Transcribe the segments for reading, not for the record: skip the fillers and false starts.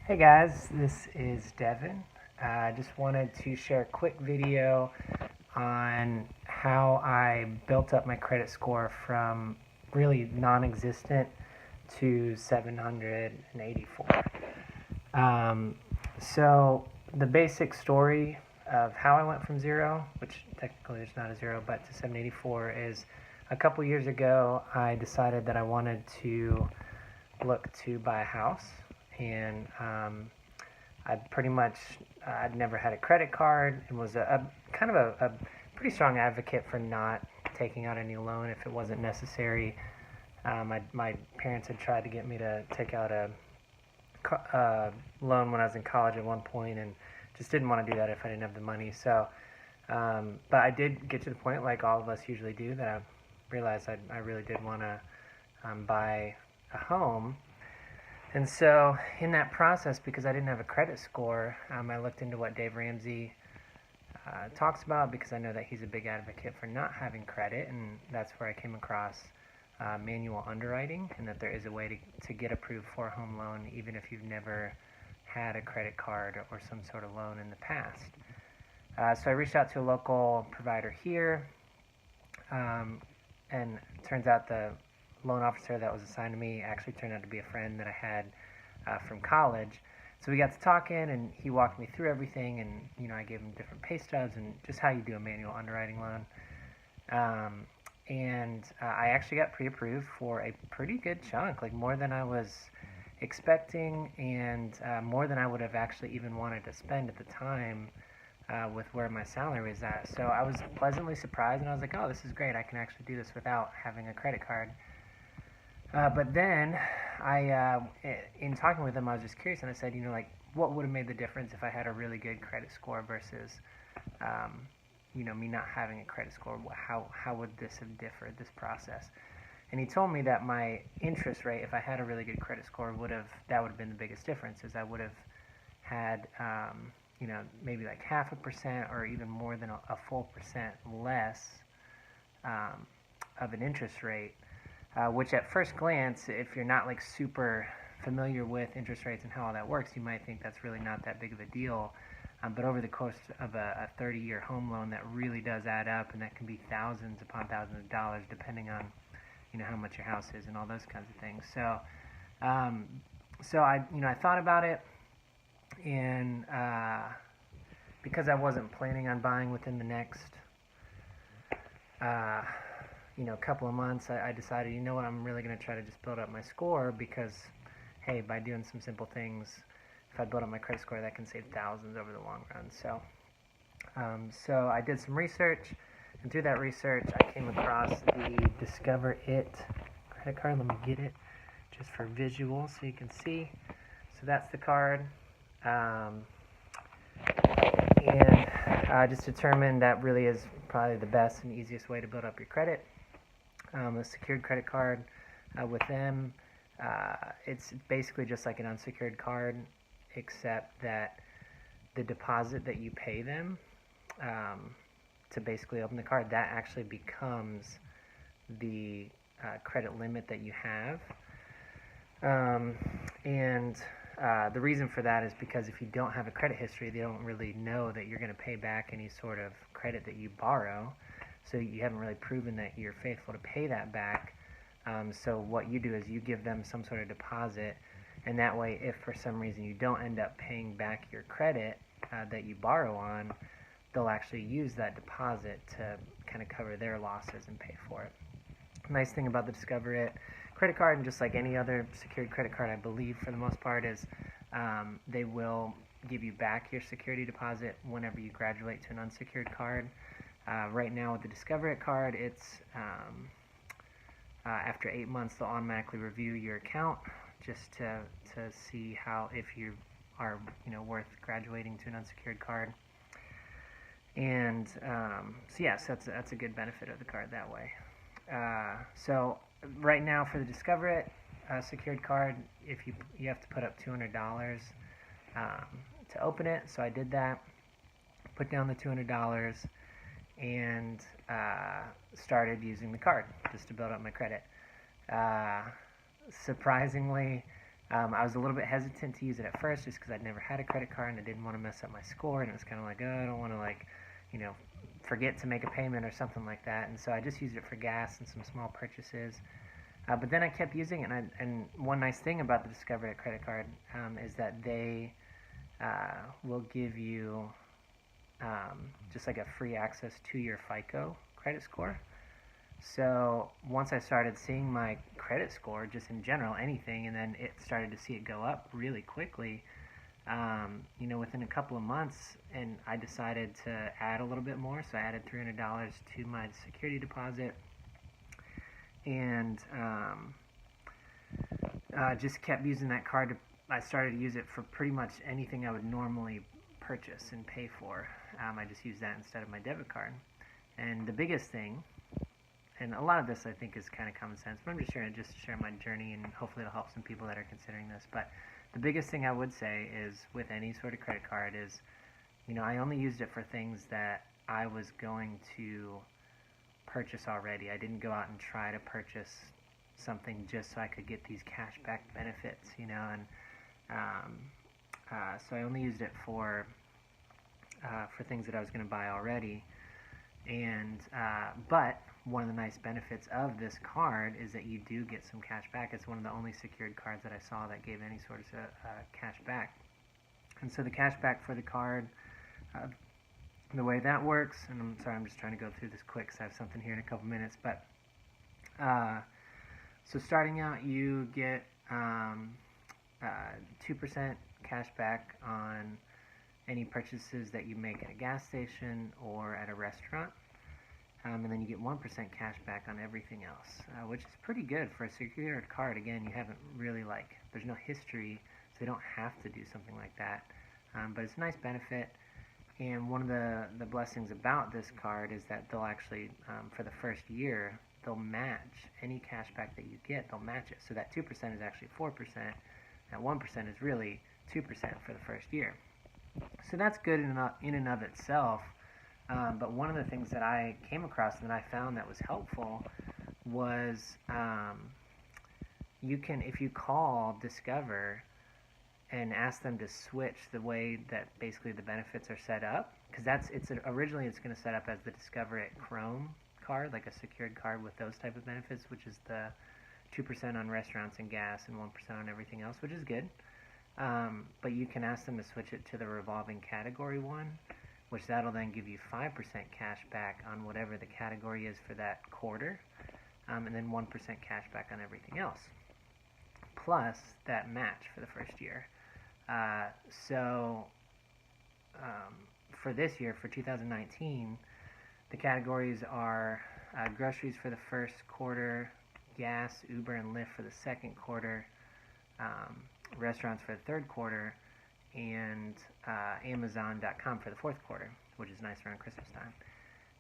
Hey guys, this is Devin. I just wanted to share a quick video on how I built up my credit score from really non-existent to 784. Um, so the basic story of how I went from zero, which technically there's not a zero, but to 784 is a couple years ago I decided that I wanted to look to buy a house, and I'd never had a credit card and was a kind of a pretty strong advocate for not taking out any loan if it wasn't necessary. My parents had tried to get me to take out a loan when I was in college at one point, and just didn't want to do that if I didn't have the money. So, but I did get to the point, like all of us usually do, that I realized I really did want to buy a home. And so, in that process, because I didn't have a credit score, I looked into what Dave Ramsey talks about, because I know that he's a big advocate for not having credit, and that's where I came across manual underwriting, and that there is a way to get approved for a home loan even if you've never had a credit card or some sort of loan in the past. So I reached out to a local provider here, and it turns out the loan officer that was assigned to me actually turned out to be a friend that I had from college. So we got to talking, and he walked me through everything, and I gave him different pay stubs and just how you do a manual underwriting loan. And I actually got pre-approved for a pretty good chunk, like more than I was expecting, and more than I would have actually even wanted to spend at the time with where my salary was at. So I was pleasantly surprised, and I was like, oh, this is great. I can actually do this without having a credit card. But then, in talking with him, I was just curious, and I said, what would have made the difference if I had a really good credit score versus, me not having a credit score? How would this have differed, this process? And he told me that my interest rate, if I had a really good credit score, that would have been the biggest difference, is I would have had, maybe like 0.5% or even more than a full percent less of an interest rate. Which at first glance, if you're not like super familiar with interest rates and how all that works, you might think that's really not that big of a deal. But over the course of a 30-year home loan, that really does add up, and that can be thousands upon thousands of dollars, depending on how much your house is and all those kinds of things. So, I thought about it, and because I wasn't planning on buying within the next couple of months, I decided, I'm really going to try to just build up my score, because, hey, by doing some simple things, if I build up my credit score, that can save thousands over the long run. So I did some research, and through that research, I came across the Discover It credit card. Let me get it just for visual so you can see. So that's the card. And I just determined that really is probably the best and easiest way to build up your credit. A secured credit card with them, it's basically just like an unsecured card, except that the deposit that you pay them to basically open the card, that actually becomes the credit limit that you have. And the reason for that is because if you don't have a credit history, they don't really know that you're going to pay back any sort of credit that you borrow. So you haven't really proven that you're faithful to pay that back. So what you do is you give them some sort of deposit, and that way, if for some reason you don't end up paying back your credit that you borrow on, they'll actually use that deposit to kind of cover their losses and pay for it. Nice thing about the Discover It credit card, and just like any other secured credit card, I believe for the most part, is they will give you back your security deposit whenever you graduate to an unsecured card. Right now with the Discover It card, it's after 8 months they'll automatically review your account just to see if you are worth graduating to an unsecured card. And so that's a good benefit of the card that way. So right now for the Discover It secured card, if you have to put up $200 to open it. So I did that, put down the $200, and started using the card just to build up my credit. Surprisingly, I was a little bit hesitant to use it at first just because I'd never had a credit card and I didn't want to mess up my score, and it was kind of like, oh, I don't want to you know, forget to make a payment or something like that. And so I just used it for gas and some small purchases. But then I kept using it, and one nice thing about the Discover It credit card is that they will give you just like a free access to your FICO credit score. So once I started seeing my credit score, just in general, anything, and then it started to see it go up really quickly, within a couple of months, and I decided to add a little bit more. So I added $300 to my security deposit, and just kept using that card. I started to use it for pretty much anything I would normally purchase and pay for. I just used that instead of my debit card. And the biggest thing, and a lot of this I think is kind of common sense, but I'm just trying to share my journey, and hopefully it'll help some people that are considering this. But the biggest thing I would say is with any sort of credit card is, I only used it for things that I was going to purchase already. I didn't go out and try to purchase something just so I could get these cashback benefits, and so I only used it for things that I was going to buy already. And but one of the nice benefits of this card is that you do get some cash back. It's one of the only secured cards that I saw that gave any sort of cash back. And so the cash back for the card, the way that works, and I'm sorry, I'm just trying to go through this quick because I have something here in a couple minutes, but so starting out, you get 2% cash back on any purchases that you make at a gas station or at a restaurant. And then you get 1% cash back on everything else, which is pretty good for a secured card. Again, you haven't really, there's no history, so they don't have to do something like that. But it's a nice benefit. And one of the blessings about this card is that they'll actually, for the first year, they'll match any cash back that you get, they'll match it. So that 2% is actually 4%, that 1% is really 2% for the first year. So that's good in and of itself. But one of the things that I came across and that I found that was helpful was you can, if you call Discover and ask them to switch the way that basically the benefits are set up, because originally it's going to set up as the Discover It Chrome card, like a secured card with those type of benefits, which is the 2% on restaurants and gas and 1% on everything else, which is good. But you can ask them to switch it to the revolving category one, which that'll then give you 5% cash back on whatever the category is for that quarter, and then 1% cash back on everything else, plus that match for the first year. So for this year, for 2019, the categories are groceries for the first quarter, gas, Uber, and Lyft for the second quarter, restaurants for the third quarter, and Amazon.com for the fourth quarter, which is nice around Christmas time.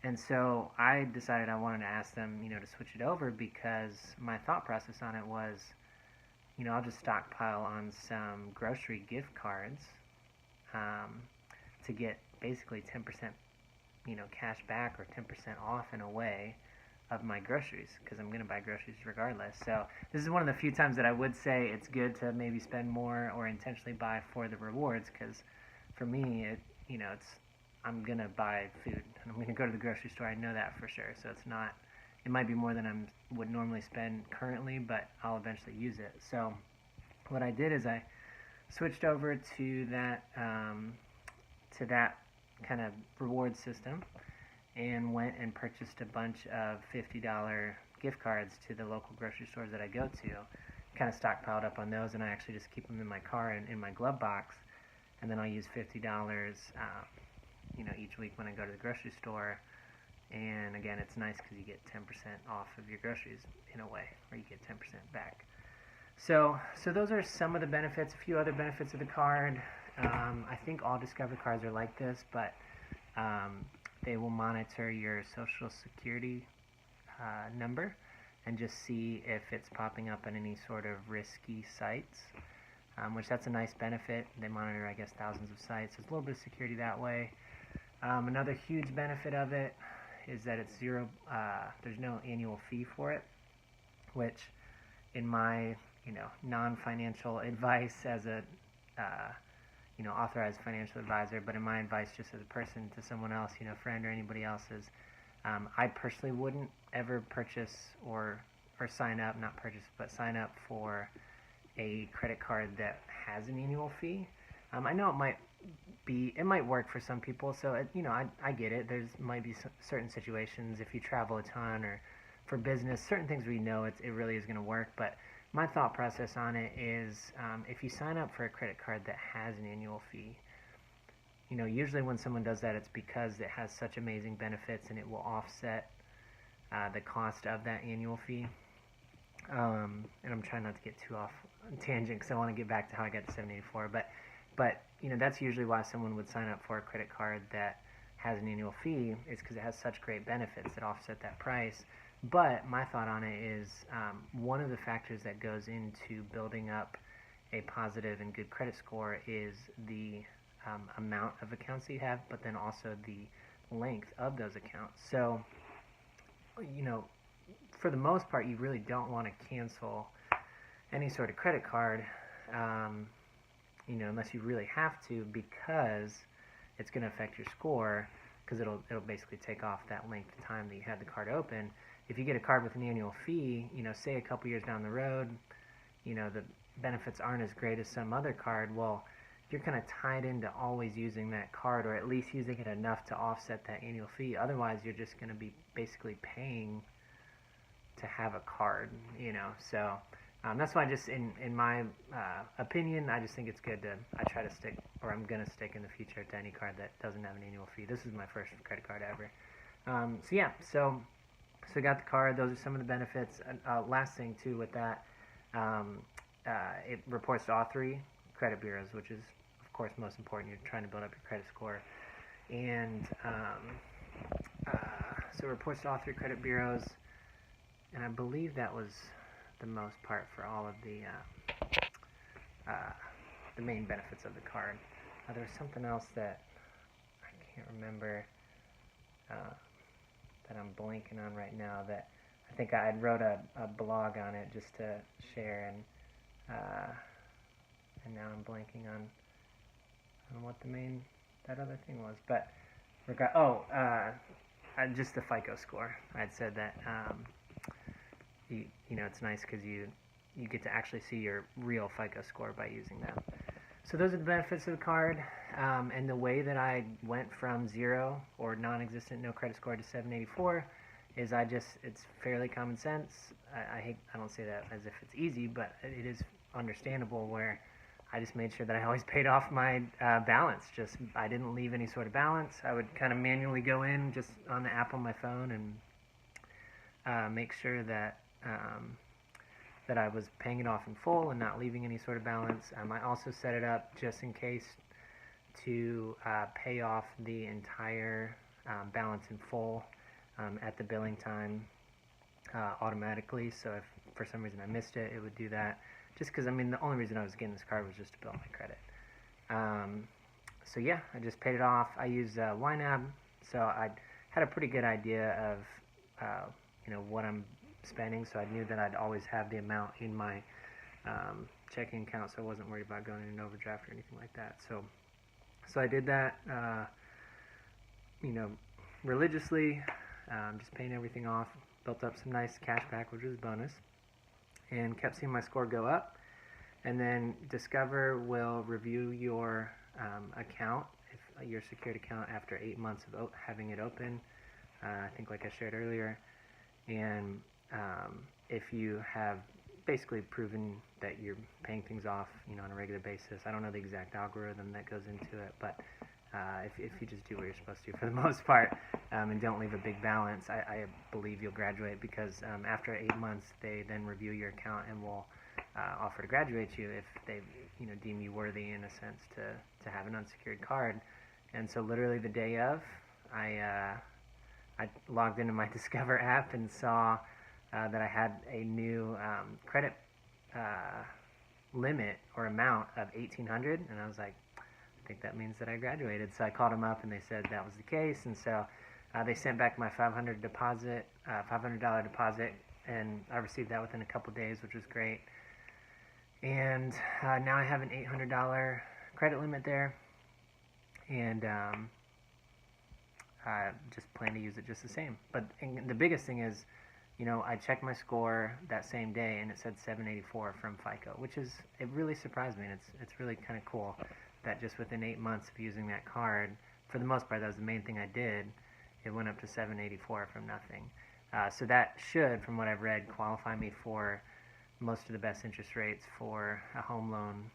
And so I decided I wanted to ask them, to switch it over, because my thought process on it was, I'll just stockpile on some grocery gift cards to get basically 10%, cash back or 10% off in a way of my groceries, because I'm going to buy groceries regardless. So this is one of the few times that I would say it's good to maybe spend more or intentionally buy for the rewards, because for me, I'm going to buy food. I'm going to go to the grocery store. I know that for sure. So it might be more than I would normally spend currently, but I'll eventually use it. So what I did is I switched over to that kind of reward system, and went and purchased a bunch of $50 gift cards to the local grocery stores that I go to. Kind of stockpiled up on those, and I actually just keep them in my car and in my glove box, and then I'll use $50 each week when I go to the grocery store. And again, it's nice because you get 10% off of your groceries in a way, or you get 10% back. So those are some of the benefits. A few other benefits of the card. I think all Discover cards are like this, but they will monitor your social security number and just see if it's popping up on any sort of risky sites, which that's a nice benefit. They monitor, I guess, thousands of sites. There's a little bit of security that way. Another huge benefit of it is that it's zero. There's no annual fee for it, which in my non-financial advice as a authorized financial advisor, but in my advice just as a person to someone else, friend or anybody else is, I personally wouldn't ever purchase or sign up, not purchase, but sign up for a credit card that has an annual fee. I know it might work for some people, so I get it. There's might be certain situations if you travel a ton or for business, certain things we know it really is going to work, but my thought process on it is if you sign up for a credit card that has an annual fee, usually when someone does that, it's because it has such amazing benefits and it will offset the cost of that annual fee. And I'm trying not to get too off on tangent because I want to get back to how I got to 784. But that's usually why someone would sign up for a credit card that has an annual fee, is because it has such great benefits that offset that price. But my thought on it is one of the factors that goes into building up a positive and good credit score is the amount of accounts that you have, but then also the length of those accounts. So, for the most part, you really don't want to cancel any sort of credit card, unless you really have to, because it's going to affect your score, because it'll basically take off that length of time that you had the card open. If you get a card with an annual fee, say a couple years down the road, the benefits aren't as great as some other card, well, you're kind of tied into always using that card, or at least using it enough to offset that annual fee. Otherwise, you're just going to be basically paying to have a card, So that's why in my opinion, I just think it's good I try to stick, or I'm going to stick in the future to any card that doesn't have an annual fee. This is my first credit card ever. So I got the card. Those are some of the benefits. Last thing, too, with that, it reports to all 3 credit bureaus, which is, of course, most important. You're trying to build up your credit score. And so it reports to all 3 credit bureaus, and I believe that was the most part for all of the main benefits of the card. There was something else that I can't remember that I'm blanking on right now, that I think I had wrote a blog on it just to share, and now I'm blanking on what that other thing was. But just the FICO score. I'd said that it's nice because you get to actually see your real FICO score by using them. So those are the benefits of the card, and the way that I went from 0 or non-existent, no credit score, to 784 is it's fairly common sense. I don't say that as if it's easy, but it is understandable, where I just made sure that I always paid off my balance. I didn't leave any sort of balance. I would kind of manually go in just on the app on my phone and make sure that that I was paying it off in full and not leaving any sort of balance. I also set it up just in case to pay off the entire balance in full at the billing time automatically. So if for some reason I missed it, it would do that. Just because, the only reason I was getting this card was just to build my credit. So yeah, I just paid it off. I use YNAB, so I had a pretty good idea of what I'm spending, so I knew that I'd always have the amount in my checking account, so I wasn't worried about going in an overdraft or anything like that. So I did that, religiously, just paying everything off, built up some nice cash back, which was a bonus, and kept seeing my score go up. And then Discover will review your account, if your secured account, after 8 months of having it open. I think, like I shared earlier, and if you have basically proven that you're paying things off, on a regular basis. I don't know the exact algorithm that goes into it, but if you just do what you're supposed to for the most part, and don't leave a big balance, I believe you'll graduate, because after 8 months, they then review your account and will offer to graduate you if they deem you worthy, in a sense, to have an unsecured card. And so literally the day of, I logged into my Discover app and saw that I had a new credit limit or amount of $1,800, and I was like, I think that means that I graduated. So I called them up and they said that was the case, and so they sent back my $500 deposit, and I received that within a couple days, which was great. And now I have an $800 credit limit there, and I just plan to use it just the same. But the biggest thing is, I checked my score that same day, and it said 784 from FICO, it really surprised me, and it's really kind of cool that just within 8 months of using that card, for the most part, that was the main thing I did, it went up to 784 from nothing. So that should, from what I've read, qualify me for most of the best interest rates for a home loan,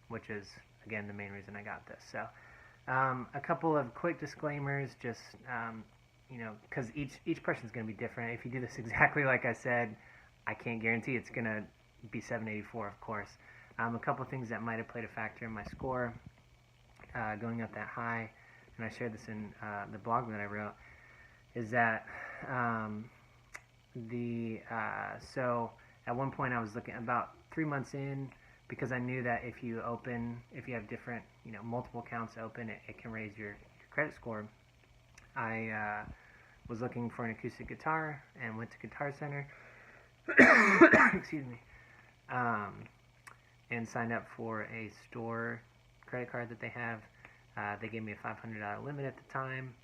which is, again, the main reason I got this. So a couple of quick disclaimers, just because each person's going to be different. If you do this exactly like I said, I can't guarantee it's going to be 784, of course. A couple of things that might have played a factor in my score going up that high, and I shared this in the blog that I wrote, is that so at one point I was looking about 3 months in, because I knew that if you have different, multiple accounts open, it can raise your credit score. I was looking for an acoustic guitar and went to Guitar Center, excuse me, and signed up for a store credit card that they have. They gave me a $500 limit at the time,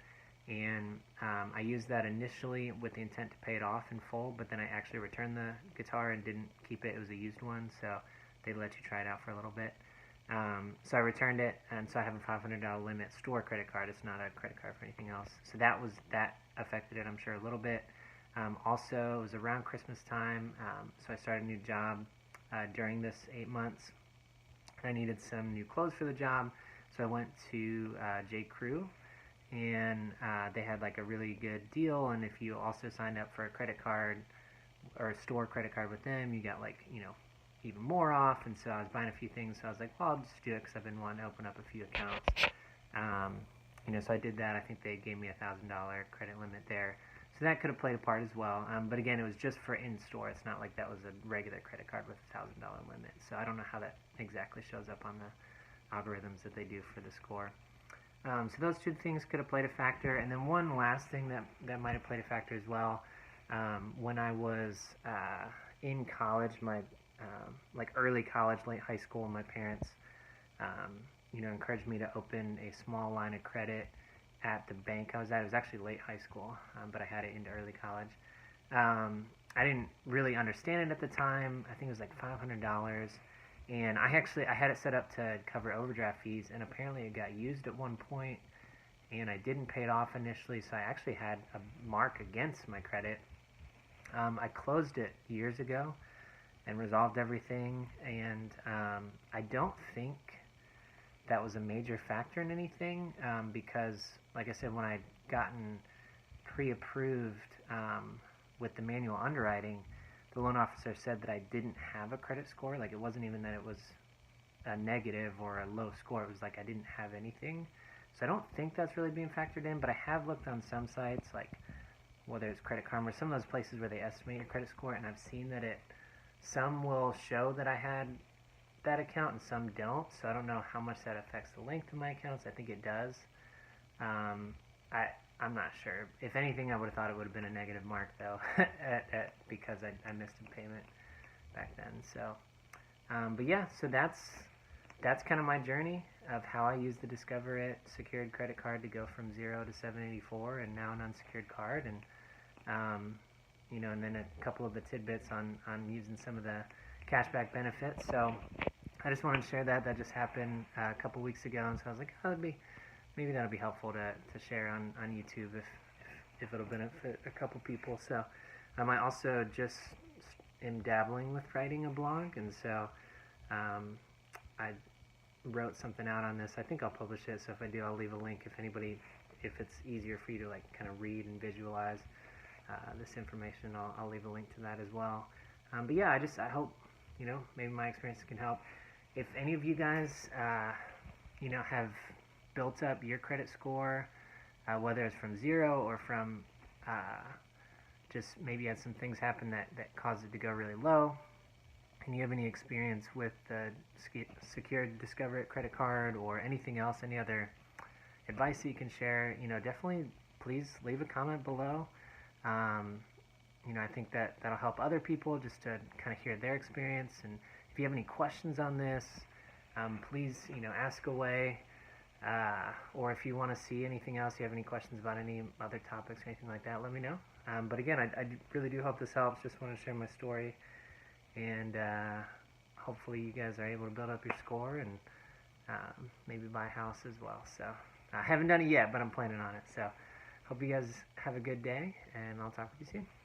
and I used that initially with the intent to pay it off in full, but then I actually returned the guitar and didn't keep it. It was a used one, so they let you try it out for a little bit. So I returned it, and so I have a $500 limit store credit card. It's not a credit card for anything else. So that affected it, I'm sure, a little bit. Also, it was around Christmas time, so I started a new job during this 8 months. I needed some new clothes for the job, so I went to J. Crew, and they had like a really good deal, and if you also signed up for a credit card or a store credit card with them, you got like, even more off. And so I was buying a few things, so I was like, well, I'll just do it because I've been wanting to open up a few accounts. So I did that. I think they gave me a $1,000 credit limit there, so that could have played a part as well. But again, it was just for in-store. It's not like that was a regular credit card with a $1,000 limit, so I don't know how that exactly shows up on the algorithms that they do for the score. So those two things could have played a factor. And then one last thing that might have played a factor as well, when I was in college, my like early college, late high school, my parents encouraged me to open a small line of credit at the bank I was at. It was actually late high school, but I had it into early college. I didn't really understand it at the time. I think it was like $500, and I had it set up to cover overdraft fees, and apparently it got used at one point, and I didn't pay it off initially, so I actually had a mark against my credit. I closed it years ago and resolved everything, and I don't think that was a major factor in anything, because, like I said, when I'd gotten pre-approved with the manual underwriting, the loan officer said that I didn't have a credit score. Like, it wasn't even that it was a negative or a low score. It was like I didn't have anything. So I don't think that's really being factored in, but I have looked on some sites, like whether it's Credit Karma or some of those places where they estimate your credit score, and I've seen that some will show that I had that account and some don't, so I don't know how much that affects the length of my accounts. I think it does. I'm not sure. If anything, I would have thought it would have been a negative mark, though, because I missed a payment back then. So, but yeah, so that's kind of my journey of how I used the Discover It secured credit card to go from 0 to 784, and now an unsecured card, and and then a couple of the tidbits on using some of the cashback benefits. So I just wanted to share that. That just happened a couple weeks ago, and so I was like, oh, maybe that'll be helpful to share on YouTube if it'll benefit a couple people. So I also just am dabbling with writing a blog, and so I wrote something out on this. I think I'll publish it, so if I do, I'll leave a link if it's easier for you to like kind of read and visualize this information. I'll leave a link to that as well. But yeah, I hope maybe my experience can help. If any of you guys have built up your credit score, whether it's from 0 or from just maybe had some things happen that caused it to go really low, and you have any experience with the secured Discover It credit card or anything else, any other advice that you can share, definitely please leave a comment below. I think that'll help other people just to kind of hear their experience, and If you have any questions on this, please, ask away. Or if you want to see anything else, you have any questions about any other topics or anything like that, let me know. But again, I really do hope this helps. Just want to share my story, and hopefully you guys are able to build up your score and maybe buy a house as well. So I haven't done it yet, but I'm planning on it. So hope you guys have a good day, and I'll talk with you soon.